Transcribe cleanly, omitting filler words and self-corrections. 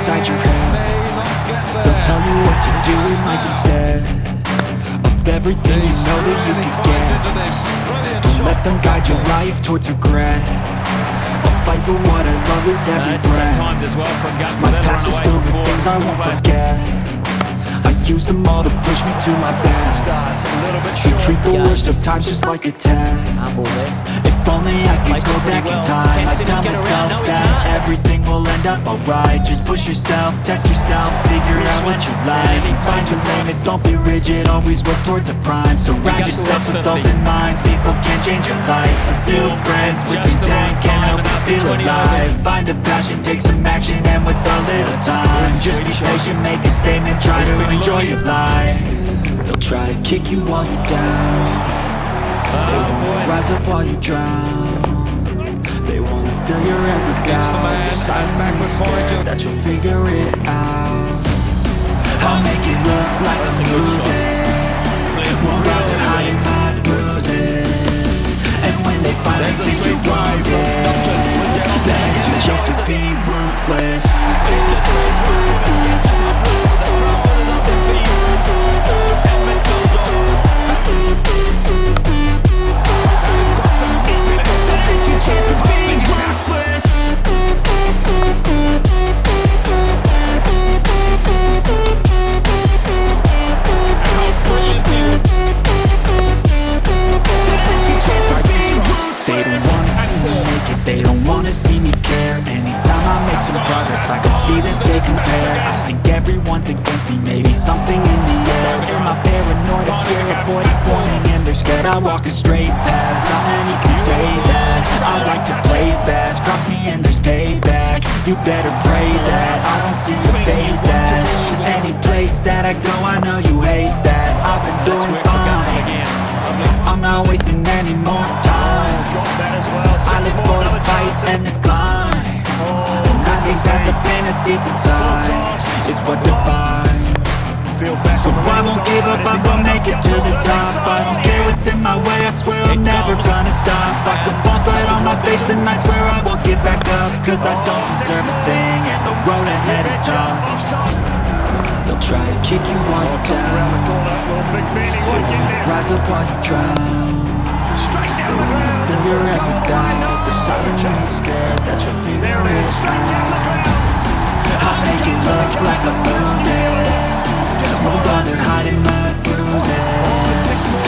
inside your head. They'll tell you what to do in life instead of everything you know that you could get. Don't let them guide your life towards regret. I'll fight for what I love with every breath. My past is filled with things I won't forget. I use them all to push me to my best. So treat the worst of times just like a test. If only I could go back in time, I'd tell myself that everything will end up alright. Just push yourself, test yourself, figure out what you like. Find your limits, don't be rigid, always work towards a prime. Surround yourself with open minds, people can change your life. A few friends with intent can help you feel alive. Find a passion, take some action, and with a little time, just be patient, make a statement, try to enjoy your life. They'll try to kick you while you're down. They wanna rise up while you drown. They wanna fill your head with doubt. They're silently scared that you'll figure it out. I'll make it look like I'm losing. Won't rather hide in my bruises. And when they finally think you're wounded, then you chose to be ruthless. They don't wanna see me care. Anytime I make some progress, I can see that they compare. I think everyone's against me, maybe something in the air. Am I paranoid? I swear a void is forming and they're scared. I walk a straight path, not many can say that. I like to play fast, cross me and there's payback. You better pray that I don't see your face at any place that I go. I know you hate that. I've been doing fine, I'm not wasting any more time. I live for the fight and the climb, and I think that the pain that's deep inside is what defines. So I won't give up, I will make it to the top. I don't care what's in my way, I swear I'm never gonna stop. I could fall flat on my face and I swear I won't get back up, cause I don't deserve a thing and the road ahead is tough. They'll try to kick you while you're down. They wanna rise up while you drown. They wanna fill your head with doubt. They're silently scared that you'll figure it out. I'll make it look like I'm losing. Won't bother hiding my bruises.